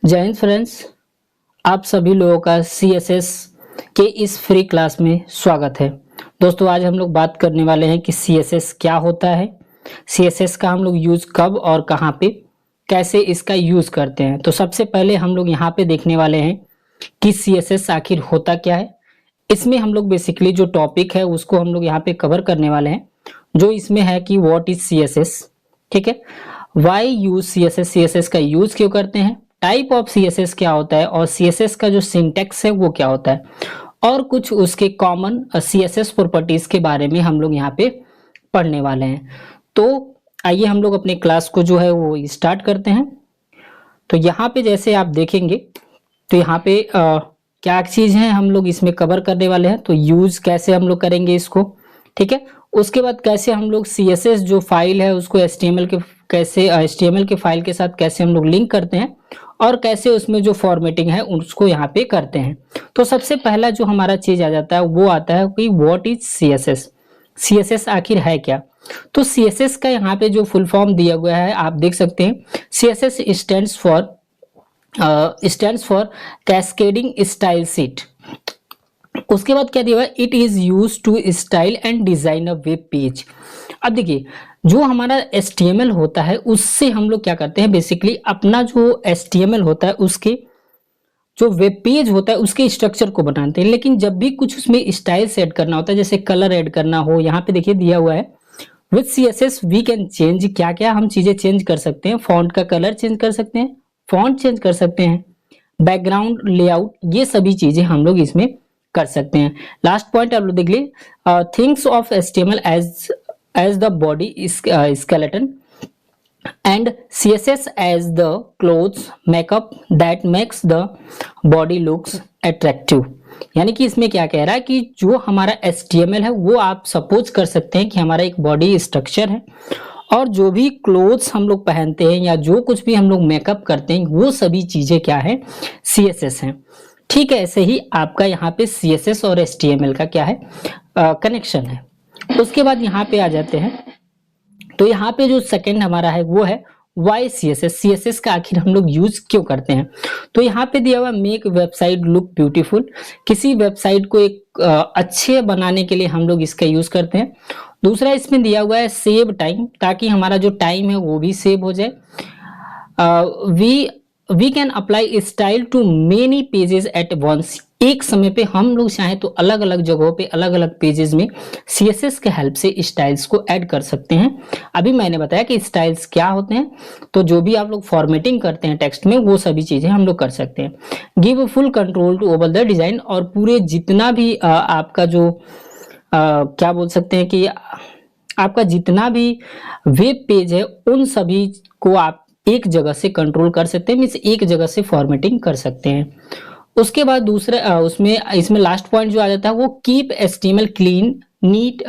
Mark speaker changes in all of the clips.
Speaker 1: जय हिंद फ्रेंड्स, आप सभी लोगों का सीएसएस के इस फ्री क्लास में स्वागत है। दोस्तों, आज हम लोग बात करने वाले हैं कि सीएसएस क्या होता है, सीएसएस का हम लोग यूज कब और कहाँ पे कैसे इसका यूज करते हैं। तो सबसे पहले हम लोग यहाँ पे देखने वाले हैं कि सीएसएस आखिर होता क्या है। इसमें हम लोग बेसिकली जो टॉपिक है उसको हम लोग यहाँ पे कवर करने वाले हैं, जो इसमें है कि व्हाट इज सीएसएस, ठीक है, वाई यूज सीएसएस, सीएसएस का यूज क्यों करते हैं, टाइप ऑफ सीएसएस क्या होता है और सीएसएस का जो सिंटैक्स है वो क्या होता है, और कुछ उसके कॉमन सीएसएस प्रॉपर्टीज के बारे में हम लोग यहाँ पे पढ़ने वाले हैं। तो आइए हम लोग अपने क्लास को जो है वो स्टार्ट करते हैं। तो यहाँ पे जैसे आप देखेंगे तो यहाँ पे क्या चीज है हम लोग इसमें कवर करने वाले हैं। तो यूज कैसे हम लोग करेंगे इसको, ठीक है। उसके बाद कैसे हम लोग सीएसएस जो फाइल है उसको एचटीएमएल के फाइल के साथ कैसे हम लोग लिंक करते हैं और कैसे उसमें जो फॉर्मेटिंग है उसको यहाँ पे करते हैं। तो सबसे पहला जो हमारा चीज आ जाता है वो आता है कि व्हाट इज सीएसएस, सीएसएस आखिर है क्या। तो सीएसएस का यहाँ पे जो फुल फॉर्म दिया हुआ है आप देख सकते हैं। CSS stands for cascading style sheet. उसके बाद क्या दिया हुआ है, it is use to style and design a web page. अब देखिए, जो हमारा HTML होता है उससे हम लोग क्या करते हैं, बेसिकली अपना जो HTML होता है उसके जो वेब पेज होता है उसके स्ट्रक्चर को बनाते हैं। लेकिन जब भी कुछ उसमें स्टाइल्स ऐड करना होता है, जैसे कलर ऐड करना हो, यहाँ पे देखिए दिया हुआ है with CSS we can change, क्या क्या हम चीजें चेंज कर सकते हैं। फॉन्ट का कलर चेंज कर सकते हैं, फॉन्ट चेंज कर सकते हैं, बैकग्राउंड लेआउट, ये सभी चीजें हम लोग इसमें कर सकते हैं। लास्ट पॉइंट आप लोग देख लीजिए, things of HTML as the body skeleton and CSS as the clothes makeup that makes the body looks attractive। यानी कि इसमें क्या कह रहा है कि जो हमारा HTML है वो आप सपोज कर सकते हैं कि हमारा एक बॉडी स्ट्रक्चर है, और जो भी क्लोथ्स हम लोग पहनते हैं या जो कुछ भी हम लोग मेकअप करते हैं वो सभी चीजें क्या है, CSS हैं। ठीक है, ऐसे ही आपका यहाँ पे CSS और HTML का क्या है, कनेक्शन है। उसके बाद यहाँ पे आ जाते हैं। तो यहाँ पे जो सेकंड हमारा है वो है वाई सीएसएस, सीएसएस का आखिर हम लोग यूज क्यों करते हैं। तो यहाँ पे दिया हुआ मेक वेबसाइट लुक ब्यूटीफुल, किसी वेबसाइट को एक अच्छे बनाने के लिए हम लोग इसका यूज करते हैं। दूसरा इसमें दिया हुआ है सेव टाइम, ताकि हमारा जो टाइम है वो भी सेव हो जाए। We can apply style to many pages at once, एक समय पे हम लोग चाहें तो अलग अलग जगहों पे अलग अलग पेजेस में सीएसएस के हेल्प से स्टाइल्स को ऐड कर सकते हैं। अभी मैंने बताया कि स्टाइल्स क्या होते हैं, तो जो भी आप लोग फॉर्मेटिंग करते हैं टेक्स्ट में वो सभी चीजें हम लोग कर सकते हैं। Give full control to over the design, और पूरे जितना भी आपका जो क्या बोल सकते हैं कि आपका जितना भी वेब पेज है उन सभी को आप एक जगह से कंट्रोल कर सकते हैं, मीन्स एक जगह से फॉर्मेटिंग कर सकते हैं। उसके बाद दूसरे इसमें लास्ट पॉइंट जो आ जाता है वो कीप HTML क्लीन नीट,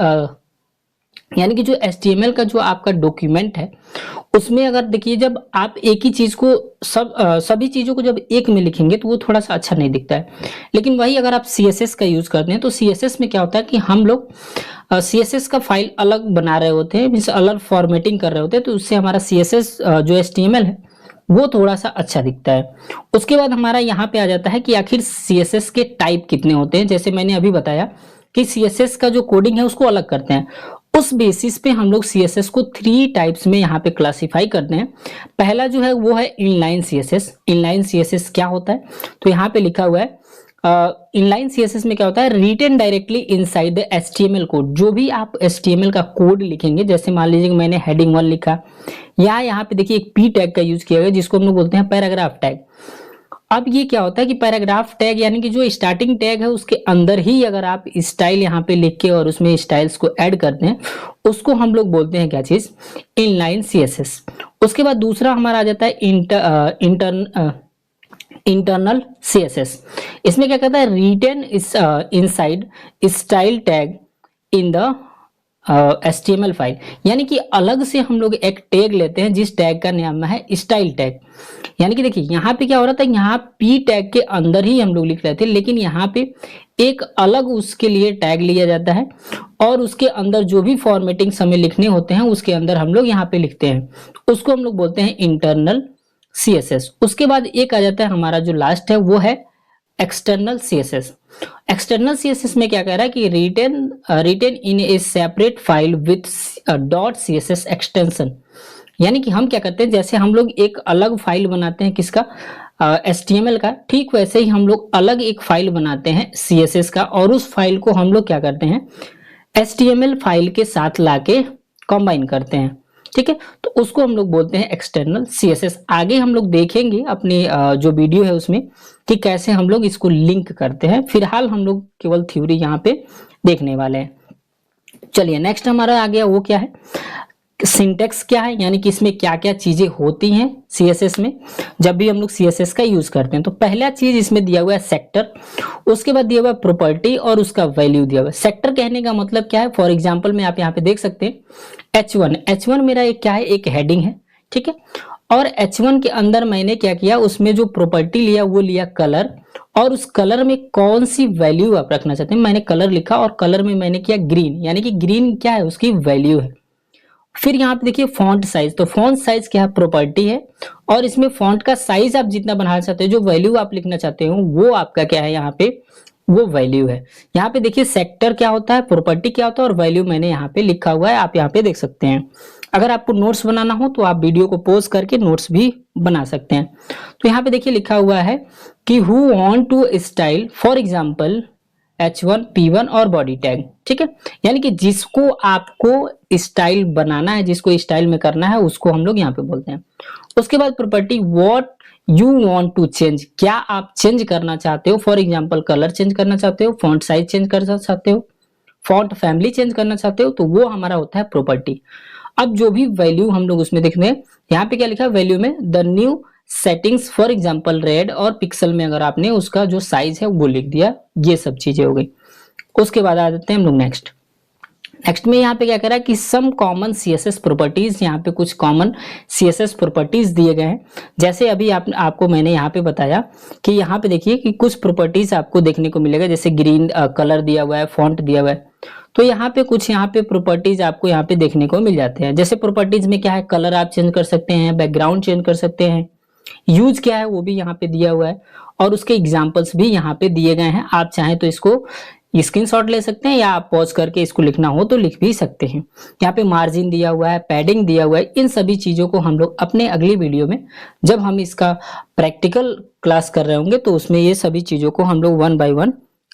Speaker 1: यानी कि जो HTML का जो आपका डॉक्यूमेंट है उसमें अगर देखिए जब आप एक ही चीज को सभी चीजों को जब एक में लिखेंगे तो वो थोड़ा सा अच्छा नहीं दिखता है। लेकिन वही अगर आप CSS का यूज करते हैं तो CSS में क्या होता है कि हम लोग CSS का फाइल अलग बना रहे होते हैं, मीन्स अलग फॉर्मेटिंग कर रहे होते हैं, तो उससे हमारा CSS जो HTML है वो थोड़ा सा अच्छा दिखता है। उसके बाद हमारा यहाँ पे आ जाता है कि आखिर CSS के टाइप कितने होते हैं। जैसे मैंने अभी बताया कि CSS का जो कोडिंग है उसको अलग करते हैं, उस बेसिस पे हम लोग CSS को 3 टाइप्स में यहाँ पे क्लासिफाई करते हैं। पहला जो है वो है इनलाइन CSS। इनलाइन CSS क्या होता है, तो यहाँ पे लिखा हुआ है इनलाइन CSS में क्या होता है, written directly inside the HTML code. जो भी आप HTML का कोड लिखेंगे, जैसे मान लीजिए मैंने हेडिंग 1 लिखा, या यहाँ पे देखिए एक P टैग का यूज किया गया जिसको हम लोग बोलते हैं पैराग्राफ टैग। अब ये क्या होता है कि पैराग्राफ टैग यानी कि जो स्टार्टिंग टैग है उसके अंदर ही अगर आप स्टाइल यहाँ पे लिख के और उसमें स्टाइल्स को ऐड करते हैं उसको हम लोग बोलते हैं क्या चीज, इनलाइन CSS। उसके बाद दूसरा हमारा आ जाता है इंटरनल CSS। इसमें क्या कहता है, written inside style tag in the HTML file, यानी कि अलग से हम लोग एक टैग लेते हैं जिस टैग का नाम है स्टाइल टैग। यानी कि देखिए यहाँ पे क्या हो रहा था, यहाँ P टैग के अंदर ही हम लोग लिख रहे थे, लेकिन यहाँ पे एक अलग उसके लिए टैग लिया जाता है और उसके अंदर जो भी फॉर्मेटिंग समय लिखने होते हैं उसके अंदर हम लोग यहाँ पे लिखते हैं, उसको हम लोग बोलते हैं इंटरनल सीएसएस। उसके बाद एक आ जाता है हमारा जो लास्ट है वो है एक्सटर्नल सीएसएस। एक्सटर्नल सीएसएस में क्या कह रहा है कि written in a separate file with dot CSS extension. यानी कि हम क्या करते हैं, जैसे हम लोग एक अलग फाइल बनाते हैं किसका, HTML का, ठीक वैसे ही हम लोग अलग एक फाइल बनाते हैं CSS का, और उस फाइल को हम लोग क्या करते हैं HTML फाइल के साथ लाके कंबाइन करते हैं। ठीक है, तो उसको हम लोग बोलते हैं एक्सटर्नल CSS। आगे हम लोग देखेंगे अपनी जो वीडियो है उसमें कि कैसे हम लोग इसको लिंक करते हैं। फिलहाल हम लोग केवल थ्योरी यहाँ पे देखने वाले हैं। चलिए नेक्स्ट हमारा आ गया वो क्या है, सिंटेक्स क्या है, यानी कि इसमें क्या क्या चीजें होती हैं CSS में जब भी हम लोग CSS का यूज करते हैं। तो पहला चीज इसमें दिया हुआ है सेक्टर, उसके बाद दिया हुआ है प्रॉपर्टी और उसका वैल्यू दिया हुआ है। सेक्टर कहने का मतलब क्या है, फॉर एग्जांपल में आप यहाँ पे देख सकते हैं H1 मेरा एक क्या है, एक हेडिंग है। ठीक है, और H1 के अंदर मैंने क्या किया, उसमें जो प्रॉपर्टी लिया वो लिया कलर, और उस कलर में कौन सी वैल्यू आप रखना चाहते हैं मैंने कलर लिखा, और कलर में मैंने किया ग्रीन, यानी कि ग्रीन क्या है, उसकी वैल्यू है। फिर यहाँ पे देखिए फॉन्ट साइज, तो फॉन्ट साइज क्या है, प्रॉपर्टी है, और इसमें फॉन्ट का साइज आप जितना बनाना चाहते हो, जो वैल्यू आप लिखना चाहते हो वो आपका क्या है, यहाँ पे वो वैल्यू है। यहाँ पे देखिए सेक्टर क्या होता है, प्रॉपर्टी क्या होता है, और वैल्यू मैंने यहाँ पे लिखा हुआ है, आप यहाँ पे देख सकते हैं। अगर आपको नोट्स बनाना हो तो आप वीडियो को पॉज करके नोट्स भी बना सकते हैं। तो यहाँ पे देखिए लिखा हुआ है कि who want to style for example H1 P1 और बॉडी टैग। ठीक है, यानी कि जिसको आपको स्टाइल बनाना है, जिसको स्टाइल में करना है, उसको हम लोग यहाँ पे बोलते हैं। उसके बाद property what you want to change, क्या आप चेंज करना चाहते हो, फॉर एग्जांपल कलर चेंज करना चाहते हो, फॉन्ट साइज चेंज करना चाहते हो, फॉन्ट फैमिली चेंज करना चाहते हो, तो वो हमारा होता है प्रॉपर्टी। अब जो भी वैल्यू हम लोग उसमें देखते हैं, यहाँ पे क्या लिखा है वैल्यू में, the new settings for example red, और पिक्सल में अगर आपने उसका जो साइज है वो लिख दिया, ये सब चीजें हो गई। उसके बाद आ जाते हैं हम लोग नेक्स्ट में यहाँ पे क्या कह रहा है कि सम कॉमन CSS प्रॉपर्टीज, यहाँ पे कुछ कॉमन CSS प्रॉपर्टीज दिए गए हैं। जैसे अभी आपको मैंने यहाँ पे बताया कि यहाँ पे देखिए कि कुछ प्रॉपर्टीज आपको देखने को मिलेगा, जैसे ग्रीन कलर दिया हुआ है, फॉन्ट दिया हुआ है, तो यहाँ पे कुछ यहाँ पे प्रॉपर्टीज आपको यहाँ पे देखने को मिल जाते हैं। जैसे प्रॉपर्टीज में क्या है, कलर आप चेंज कर सकते हैं, बैकग्राउंड चेंज कर सकते हैं, यूज क्या है वो भी यहाँ पे दिया हुआ है, और उसके एग्जाम्पल्स भी यहाँ पे दिए गए हैं। आप चाहें तो इसको स्क्रीनशॉट ले सकते हैं, या आप पॉज करके इसको लिखना हो तो लिख भी सकते हैं। यहाँ पे मार्जिन दिया हुआ है, पैडिंग दिया हुआ है। इन सभी चीजों को हम लोग अपने अगली वीडियो में जब हम इसका प्रैक्टिकल क्लास कर रहे होंगे तो उसमें ये सभी चीजों को हम लोग 1 बाय 1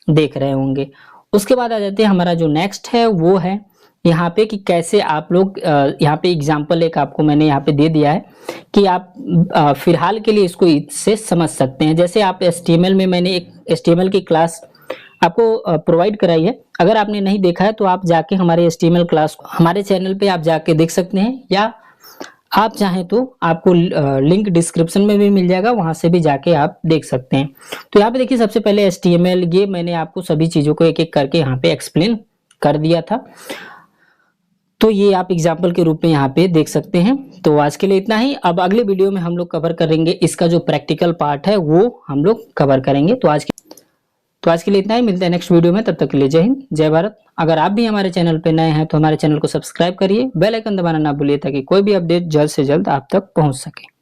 Speaker 1: देख रहे होंगे। उसके बाद आ जाते हैं हमारा जो नेक्स्ट है वो है यहाँ पे कि कैसे आप लोग यहाँ पे एग्जाम्पल एक आपको मैंने यहाँ पे दे दिया है कि आप फिलहाल के लिए इसको इससे समझ सकते हैं। जैसे आप HTML में मैंने एक HTML की क्लास आपको प्रोवाइड कराई है, अगर आपने नहीं देखा है तो आप जाके हमारे HTML क्लास हमारे चैनल पे आप जाके देख सकते हैं, या आप चाहें तो आपको लिंक डिस्क्रिप्शन में भी मिल जाएगा, वहां से भी जाके आप देख सकते हैं। तो यहाँ पे देखिए सबसे पहले HTML, ये मैंने आपको सभी चीजों को एक एक करके यहाँ पे एक्सप्लेन कर दिया था, तो ये आप एग्जाम्पल के रूप में यहाँ पे देख सकते हैं। तो आज के लिए इतना ही। अब अगले वीडियो में हम लोग कवर करेंगे इसका जो प्रैक्टिकल पार्ट है वो हम लोग कवर करेंगे। तो आज के लिए इतना ही, मिलते हैं नेक्स्ट वीडियो में। तब तक के लिए जय हिंद, जय भारत। अगर आप भी हमारे चैनल पे नए हैं तो हमारे चैनल को सब्सक्राइब करिए, बेल आइकन दबाना ना भूलिए ताकि कोई भी अपडेट जल्द से जल्द आप तक पहुंच सके।